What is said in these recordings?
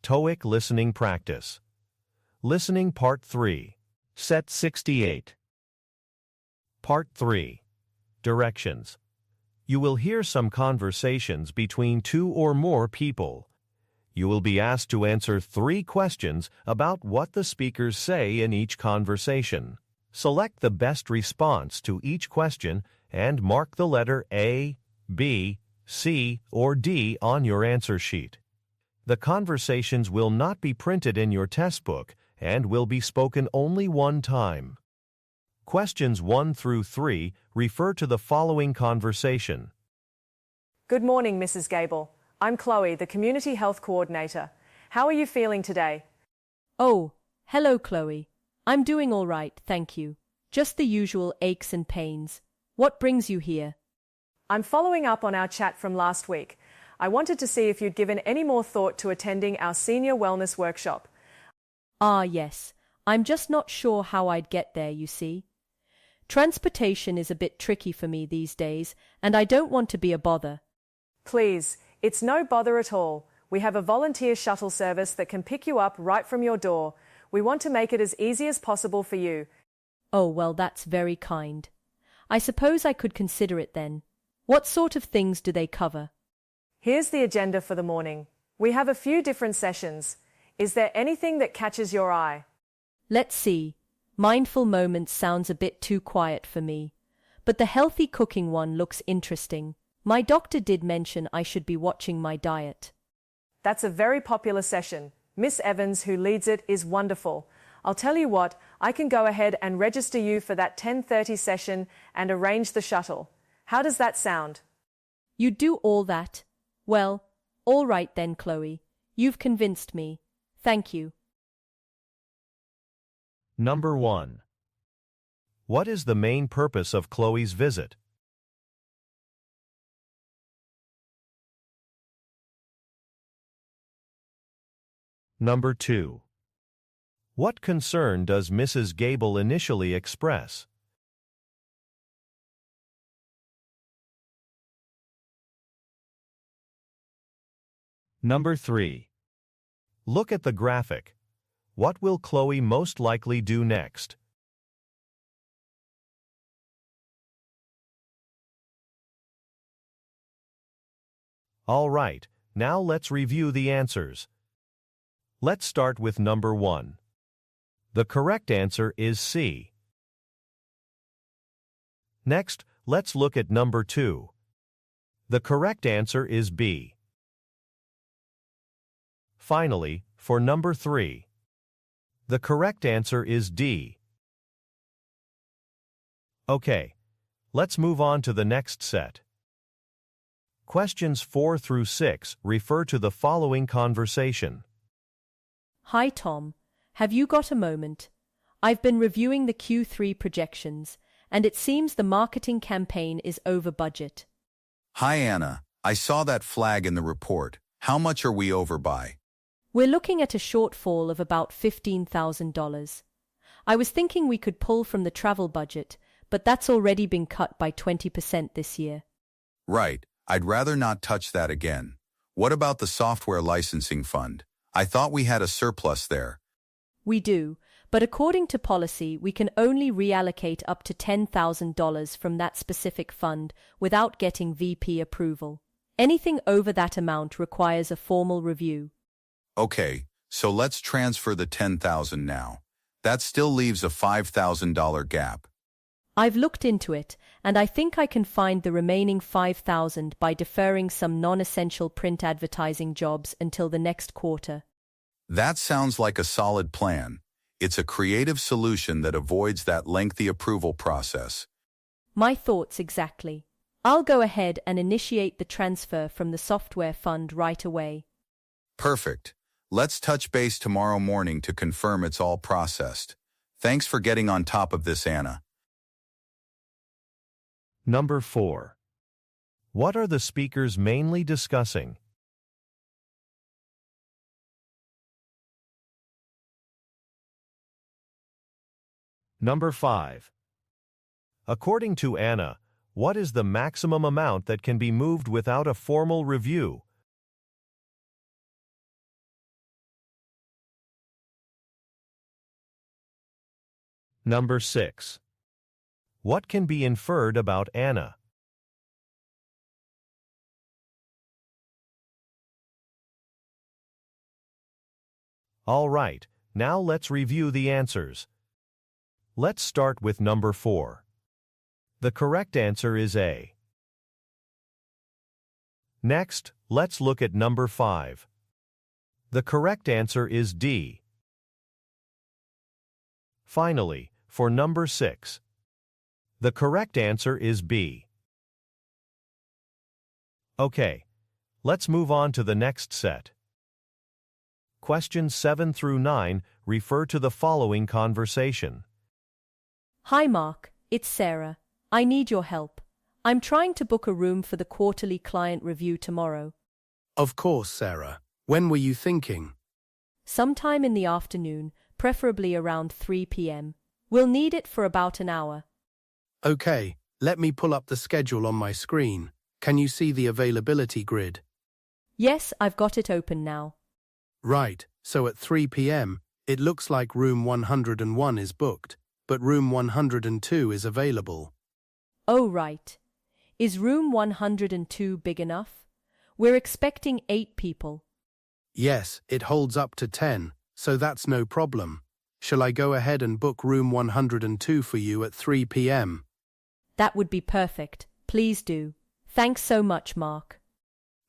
TOEIC Listening Practice. Listening Part 3. Set 68. Part 3. Directions. You will hear some conversations between two or more people. You will be asked to answer 3 questions about what the speakers say in each conversation. Select the best response to each question and mark the letter A, B, C, or D on your answer sheet. The conversations will not be printed in your test book and will be spoken only one time. Questions 1 through 3 refer to the following conversation. Good morning, Mrs. Gable. I'm Chloe, the Community Health Coordinator. How are you feeling today? Oh, hello, Chloe. I'm doing all right, thank you. Just the usual aches and pains. What brings you here? I'm following up on our chat from last week. I wanted to see if you'd given any more thought to attending our senior wellness workshop. Ah, yes. I'm just not sure how I'd get there, you see. Transportation is a bit tricky for me these days, and I don't want to be a bother. Please, it's no bother at all. We have a volunteer shuttle service that can pick you up right from your door. We want to make it as easy as possible for you. Oh, well, that's very kind. I suppose I could consider it then. What sort of things do they cover? Here's the agenda for the morning. We have a few different sessions. Is there anything that catches your eye? Let's see. Mindful Moments sounds a bit too quiet for me. But the healthy cooking one looks interesting. My doctor did mention I should be watching my diet. That's a very popular session. Miss Evans, who leads it, is wonderful. I'll tell you what, I can go ahead and register you for that 10:30 session and arrange the shuttle. How does that sound? You do all that? Well, all right then, Chloe. You've convinced me. Thank you. Number 1. What is the main purpose of Chloe's visit? Number 2. What concern does Mrs. Gable initially express? Number 3. Look at the graphic. What will Chloe most likely do next? All right, now let's review the answers. Let's start with number 1. The correct answer is C. Next, let's look at number 2. The correct answer is B. Finally, for number 3. The correct answer is D. Okay, let's move on to the next set. Questions 4 through 6 refer to the following conversation. Hi, Tom. Have you got a moment? I've been reviewing the Q3 projections, and it seems the marketing campaign is over budget. Hi, Anna. I saw that flag in the report. How much are we over by? We're looking at a shortfall of about $15,000. I was thinking we could pull from the travel budget, but that's already been cut by 20% this year. Right. I'd rather not touch that again. What about the software licensing fund? I thought we had a surplus there. We do, but according to policy, we can only reallocate up to $10,000 from that specific fund without getting VP approval. Anything over that amount requires a formal review. Okay, so let's transfer the $10,000 now. That still leaves a $5,000 gap. I've looked into it, and I think I can find the remaining $5,000 by deferring some non-essential print advertising jobs until the next quarter. That sounds like a solid plan. It's a creative solution that avoids that lengthy approval process. My thoughts exactly. I'll go ahead and initiate the transfer from the software fund right away. Perfect. Let's touch base tomorrow morning to confirm it's all processed. Thanks for getting on top of this, Anna. Number 4. What are the speakers mainly discussing? Number 5. According to Anna, what is the maximum amount that can be moved without a formal review? Number 6. What can be inferred about Anna? All right, now let's review the answers. Let's start with number 4. The correct answer is A. Next, let's look at number 5. The correct answer is D. Finally, for number 6. The correct answer is B. Okay, let's move on to the next set. Questions 7 through 9 refer to the following conversation. Hi Mark, it's Sarah. I need your help. I'm trying to book a room for the quarterly client review tomorrow. Of course, Sarah. When were you thinking? Sometime in the afternoon, preferably around 3 p.m. We'll need it for about an hour. Okay, let me pull up the schedule on my screen. Can you see the availability grid? Yes, I've got it open now. Right, so at 3 p.m., it looks like room 101 is booked, but room 102 is available. Oh, right. Is room 102 big enough? We're expecting 8 people. Yes, it holds up to 10, so that's no problem. Shall I go ahead and book room 102 for you at 3 p.m.? That would be perfect. Please do. Thanks so much, Mark.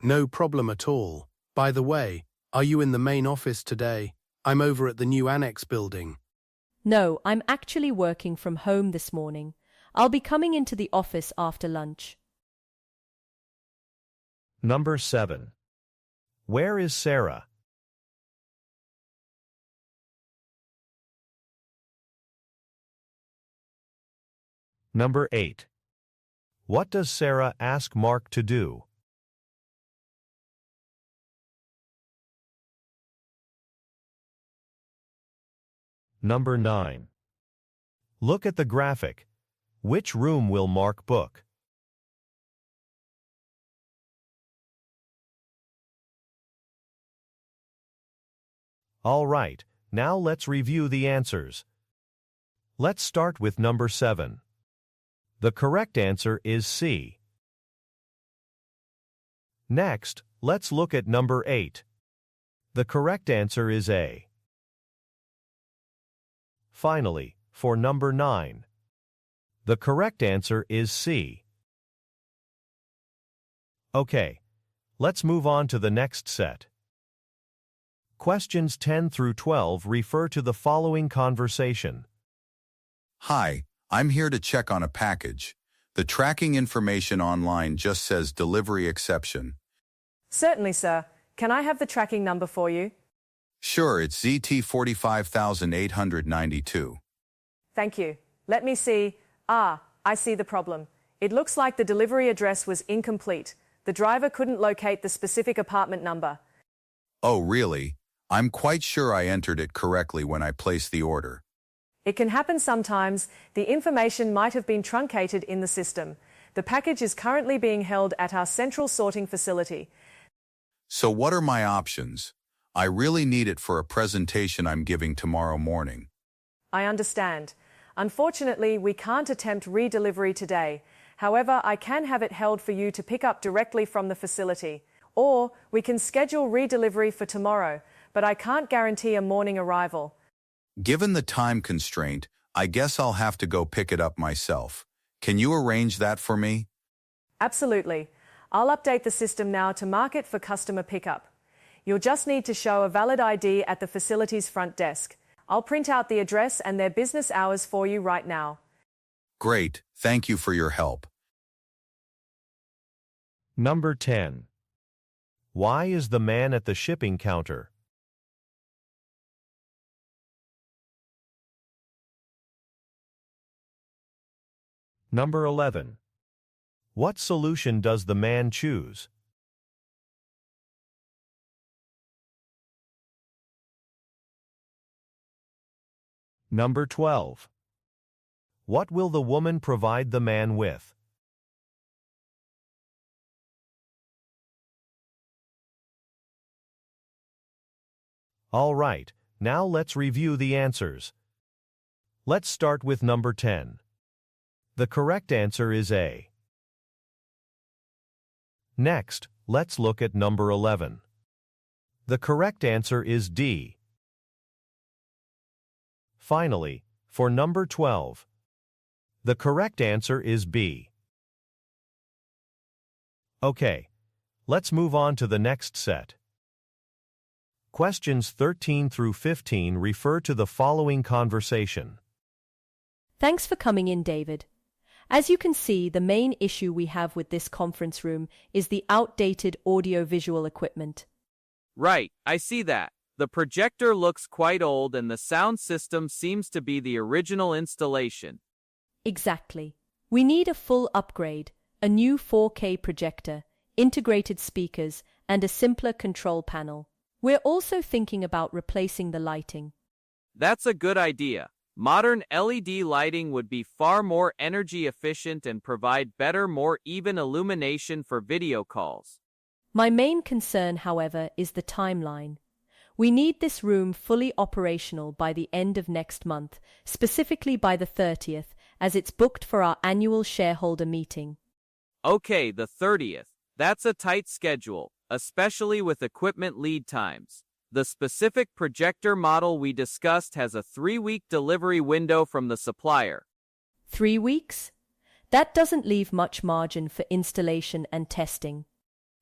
No problem at all. By the way, are you in the main office today? I'm over at the new annex building. No, I'm actually working from home this morning. I'll be coming into the office after lunch. Number 7. Where is Sarah? Number 8. What does Sarah ask Mark to do? Number 9. Look at the graphic. Which room will Mark book? All right, now let's review the answers. Let's start with number 7. The correct answer is C. Next, let's look at number 8. The correct answer is A. Finally, for number 9. The correct answer is C. Okay, let's move on to the next set. Questions 10 through 12 refer to the following conversation. Hi, I'm here to check on a package. The tracking information online just says delivery exception. Certainly, sir. Can I have the tracking number for you? Sure, it's ZT 45892. Thank you. Let me see. I see the problem. It looks like the delivery address was incomplete. The driver couldn't locate the specific apartment number. Oh, really? I'm quite sure I entered it correctly when I placed the order. It can happen sometimes. The information might have been truncated in the system. The package is currently being held at our central sorting facility. So what are my options? I really need it for a presentation I'm giving tomorrow morning. I understand. Unfortunately, we can't attempt redelivery today. However, I can have it held for you to pick up directly from the facility. Or we can schedule redelivery for tomorrow, but I can't guarantee a morning arrival. Given the time constraint, I guess I'll have to go pick it up myself. Can you arrange that for me? Absolutely. I'll update the system now to mark it for customer pickup. You'll just need to show a valid ID at the facility's front desk. I'll print out the address and their business hours for you right now. Great, thank you for your help. Number 10. Why is the man at the shipping counter? Number 11. What solution does the man choose? Number 12. What will the woman provide the man with? All right, now let's review the answers. Let's start with number 10. The correct answer is A. Next, let's look at number 11. The correct answer is D. Finally, for number 12, the correct answer is B. Okay, let's move on to the next set. Questions 13 through 15 refer to the following conversation. Thanks for coming in, David. As you can see, the main issue we have with this conference room is the outdated audio-visual equipment. Right, I see that. The projector looks quite old and the sound system seems to be the original installation. Exactly. We need a full upgrade, a new 4K projector, integrated speakers, and a simpler control panel. We're also thinking about replacing the lighting. That's a good idea. Modern LED lighting would be far more energy efficient and provide better, more even illumination for video calls. My main concern, however, is the timeline. We need this room fully operational by the end of next month, specifically by the 30th, as it's booked for our annual shareholder meeting. Okay, the 30th. That's a tight schedule, especially with equipment lead times. The specific projector model we discussed has a 3-week delivery window from the supplier. 3 weeks? That doesn't leave much margin for installation and testing.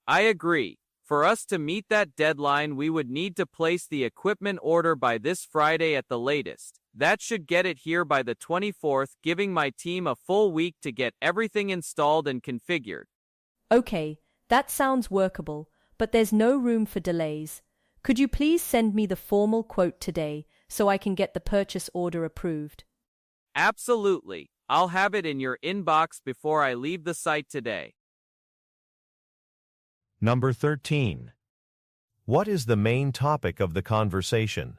I agree. For us to meet that deadline, we would need to place the equipment order by this Friday at the latest. That should get it here by the 24th, giving my team a full week to get everything installed and configured. Okay, that sounds workable, but there's no room for delays. Could you please send me the formal quote today so I can get the purchase order approved? Absolutely. I'll have it in your inbox before I leave the site today. Number 13. What is the main topic of the conversation?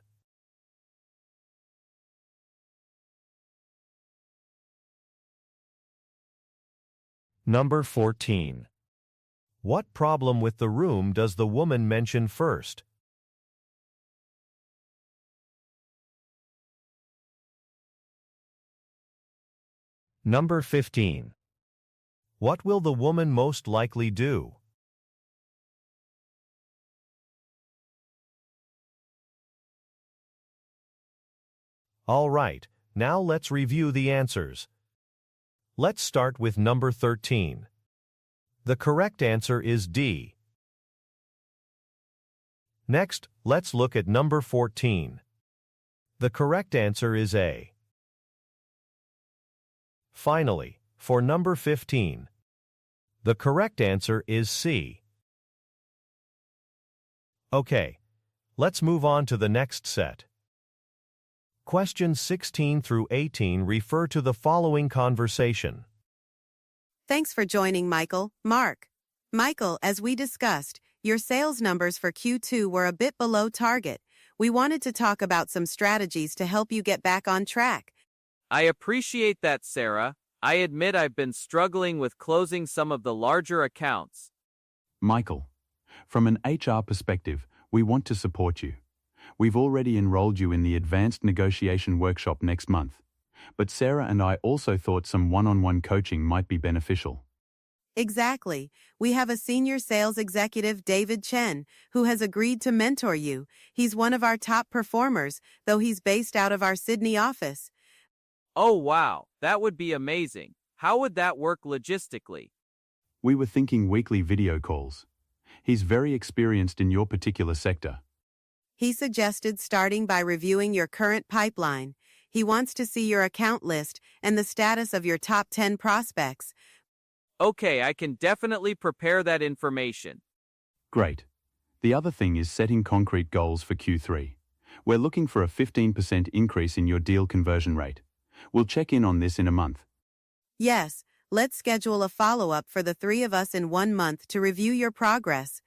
Number 14. What problem with the room does the woman mention first? Number 15. What will the woman most likely do? All right, now let's review the answers. Let's start with number 13. The correct answer is D. Next, let's look at number 14. The correct answer is A. Finally, for number 15, the correct answer is C. Okay, let's move on to the next set. Questions 16 through 18 refer to the following conversation. Thanks for joining, Michael. Mark. Michael, as we discussed, your sales numbers for Q2 were a bit below target. We wanted to talk about some strategies to help you get back on track. I appreciate that, Sarah. I admit I've been struggling with closing some of the larger accounts. Michael, from an HR perspective, we want to support you. We've already enrolled you in the Advanced Negotiation Workshop next month, but Sarah and I also thought some one-on-one coaching might be beneficial. Exactly. We have a senior sales executive, David Chen, who has agreed to mentor you. He's one of our top performers, though he's based out of our Sydney office. Oh wow, that would be amazing. How would that work logistically? We were thinking weekly video calls. He's very experienced in your particular sector. He suggested starting by reviewing your current pipeline. He wants to see your account list and the status of your top 10 prospects. Okay, I can definitely prepare that information. Great. The other thing is setting concrete goals for Q3. We're looking for a 15% increase in your deal conversion rate. We'll check in on this in a month. Yes, let's schedule a follow-up for the 3 of us in 1 month to review your progress.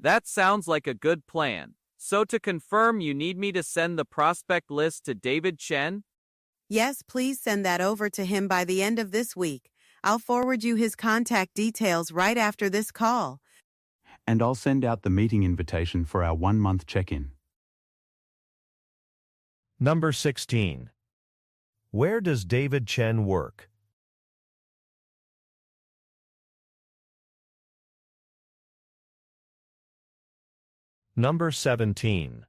That sounds like a good plan. So to confirm, you need me to send the prospect list to David Chen? Yes, please send that over to him by the end of this week. I'll forward you his contact details right after this call. And I'll send out the meeting invitation for our 1-month check-in. Number 16. Where does David Chen work? Number 17.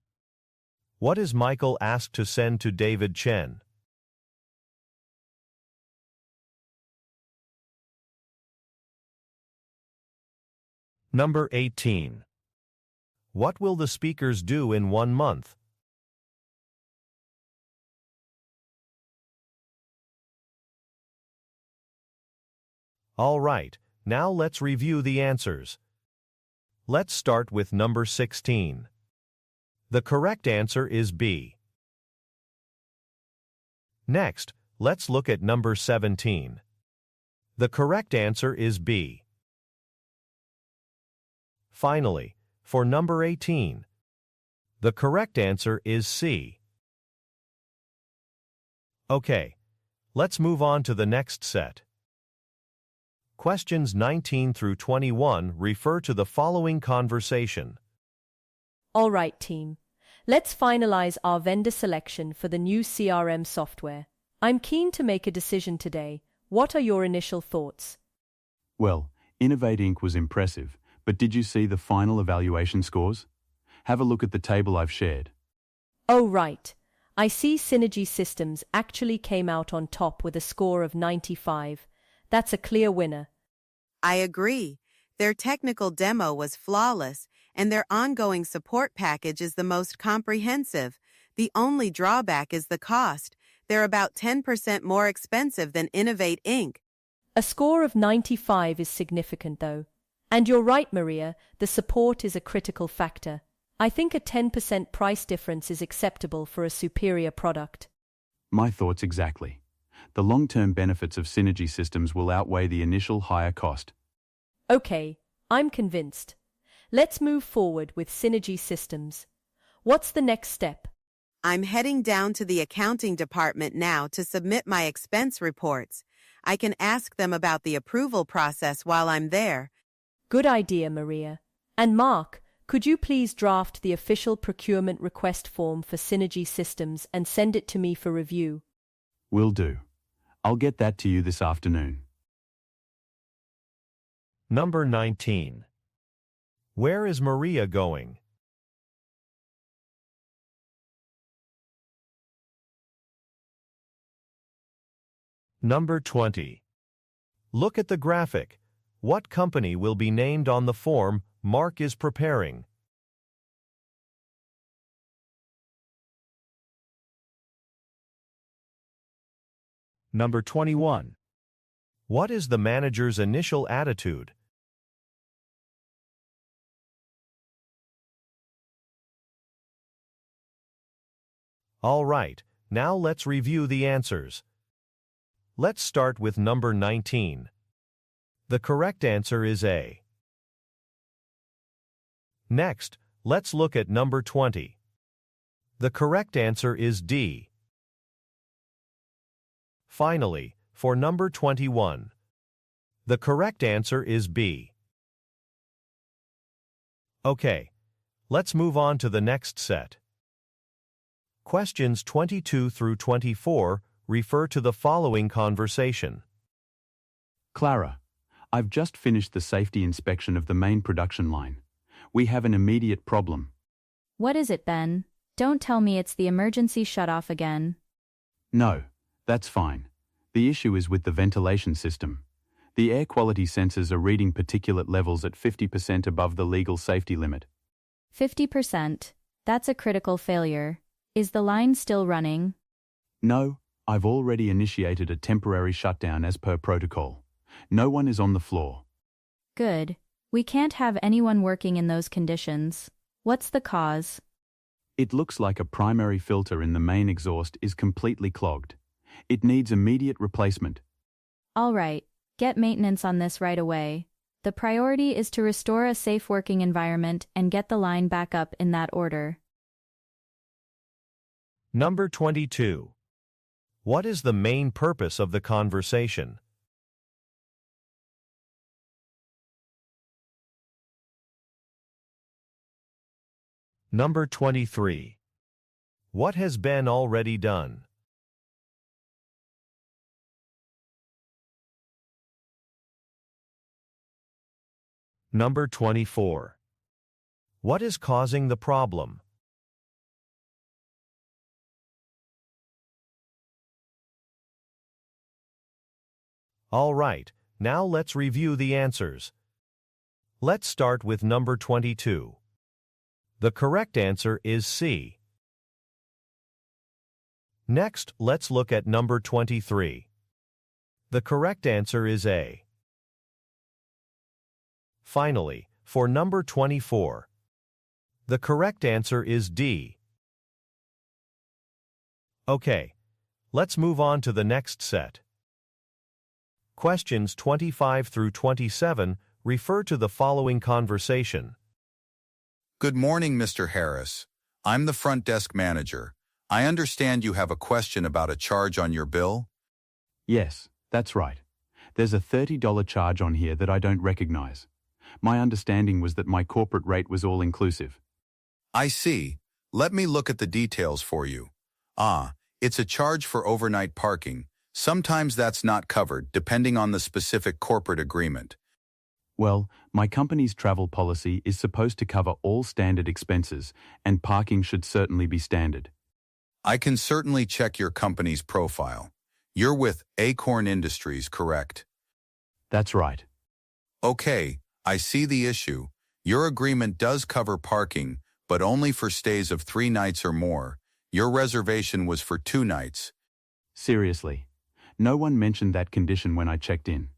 What is Michael asked to send to David Chen? Number 18. What will the speakers do in 1 month? All right, now let's review the answers. Let's start with number 16. The correct answer is B. Next, let's look at number 17. The correct answer is B. Finally, for number 18, the correct answer is C. Okay, let's move on to the next set. Questions 19 through 21 refer to the following conversation. All right, team. Let's finalize our vendor selection for the new CRM software. I'm keen to make a decision today. What are your initial thoughts? Well, Innovate Inc. was impressive, but did you see the final evaluation scores? Have a look at the table I've shared. Oh, right. I see Synergy Systems actually came out on top with a score of 95. That's a clear winner. I agree. Their technical demo was flawless, and their ongoing support package is the most comprehensive. The only drawback is the cost. They're about 10% more expensive than Innovate Inc. A score of 95 is significant, though. And you're right, Maria, the support is a critical factor. I think a 10% price difference is acceptable for a superior product. My thoughts exactly. The long-term benefits of Synergy Systems will outweigh the initial higher cost. Okay, I'm convinced. Let's move forward with Synergy Systems. What's the next step? I'm heading down to the accounting department now to submit my expense reports. I can ask them about the approval process while I'm there. Good idea, Maria. And Mark, could you please draft the official procurement request form for Synergy Systems and send it to me for review? Will do. I'll get that to you this afternoon. Number 19. Where is Maria going? Number 20. Look at the graphic. What company will be named on the form Mark is preparing? Number 21. What is the manager's initial attitude? All right, now let's review the answers. Let's start with number 19. The correct answer is A. Next, let's look at number 20. The correct answer is D. Finally, for number 21, the correct answer is B. Okay, let's move on to the next set. Questions 22 through 24 refer to the following conversation. Clara, I've just finished the safety inspection of the main production line. We have an immediate problem. What is it, Ben? Don't tell me it's the emergency shutoff again. No, that's fine. The issue is with the ventilation system. The air quality sensors are reading particulate levels at 50% above the legal safety limit. 50%? That's a critical failure. Is the line still running? No, I've already initiated a temporary shutdown as per protocol. No one is on the floor. Good. We can't have anyone working in those conditions. What's the cause? It looks like a primary filter in the main exhaust is completely clogged. It needs immediate replacement. All right, get maintenance on this right away. The priority is to restore a safe working environment and get the line back up in that order. Number 22. What is the main purpose of the conversation? Number 23. What has Ben already done? Number 24. What is causing the problem? All right, now let's review the answers. Let's start with number 22. The correct answer is C. Next, let's look at number 23. The correct answer is A. Finally, for number 24, the correct answer is D. Okay, let's move on to the next set. Questions 25 through 27 refer to the following conversation. Good morning, Mr. Harris. I'm the front desk manager. I understand you have a question about a charge on your bill? Yes, that's right. There's a $30 charge on here that I don't recognize. My understanding was that my corporate rate was all-inclusive. I see. Let me look at the details for you. It's a charge for overnight parking. Sometimes that's not covered, depending on the specific corporate agreement. Well, my company's travel policy is supposed to cover all standard expenses, and parking should certainly be standard. I can certainly check your company's profile. You're with Acorn Industries, correct? That's right. Okay, I see the issue. Your agreement does cover parking, but only for stays of 3 nights or more. Your reservation was for 2 nights. Seriously. No one mentioned that condition when I checked in.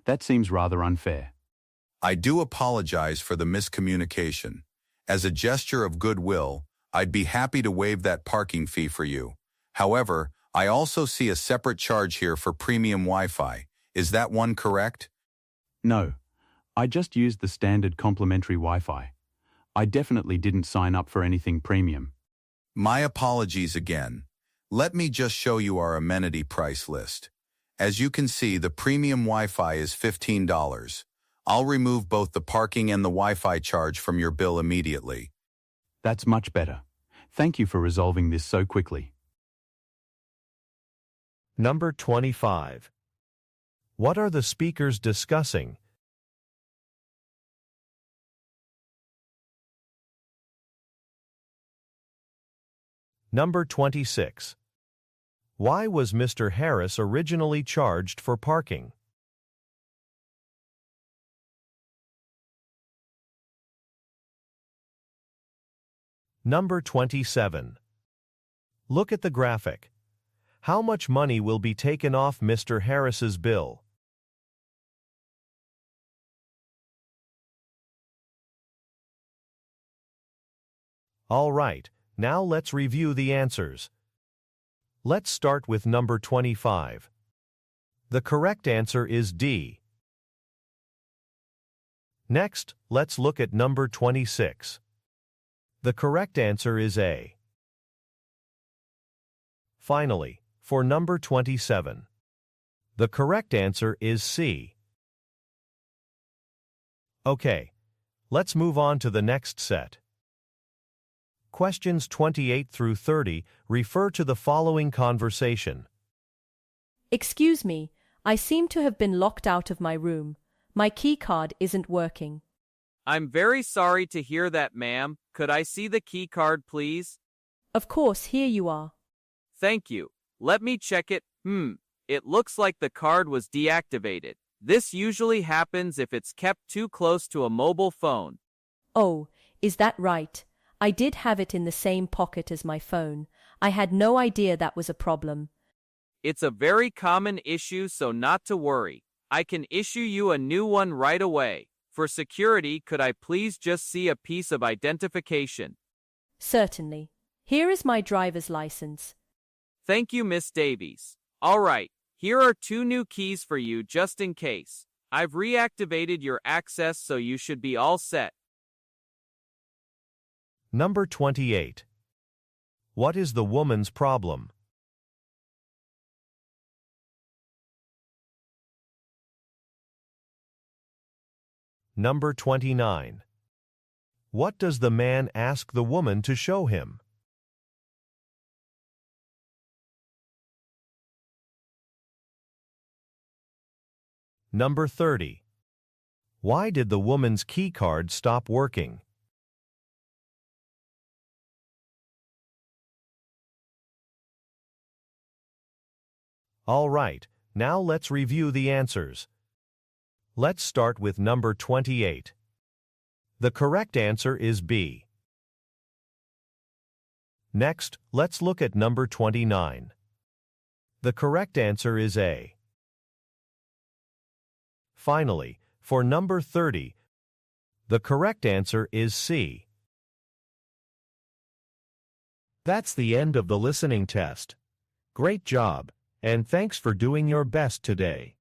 That seems rather unfair. I do apologize for the miscommunication. As a gesture of goodwill, I'd be happy to waive that parking fee for you. However, I also see a separate charge here for premium Wi-Fi. Is that one correct? No. I just used the standard complimentary Wi-Fi. I definitely didn't sign up for anything premium. My apologies again. Let me just show you our amenity price list. As you can see, the premium Wi-Fi is $15. I'll remove both the parking and the Wi-Fi charge from your bill immediately. That's much better. Thank you for resolving this so quickly. Number 25. What are the speakers discussing? Number 26. Why was Mr. Harris originally charged for parking? Number 27. Look at the graphic. How much money will be taken off Mr. Harris's bill? All right, now let's review the answers. Let's start with number 25. The correct answer is D. Next, let's look at number 26. The correct answer is A. Finally, for number 27, the correct answer is C. Okay, let's move on to the next set. Questions 28 through 30 refer to the following conversation. Excuse me, I seem to have been locked out of my room. My key card isn't working. I'm very sorry to hear that, ma'am. Could I see the key card, please? Of course, here you are. Thank you. Let me check it. It looks like the card was deactivated. This usually happens if it's kept too close to a mobile phone. Oh, is that right? I did have it in the same pocket as my phone. I had no idea that was a problem. It's a very common issue, so not to worry. I can issue you a new one right away. For security, could I please just see a piece of identification? Certainly. Here is my driver's license. Thank you, Miss Davies. All right, here are 2 new keys for you just in case. I've reactivated your access, so you should be all set. Number 28. What is the woman's problem? Number 29. What does the man ask the woman to show him? Number 30. Why did the woman's keycard stop working? All right, now let's review the answers. Let's start with number 28. The correct answer is B. Next, let's look at number 29. The correct answer is A. Finally, for number 30, the correct answer is C. That's the end of the listening test. Great job, and thanks for doing your best today.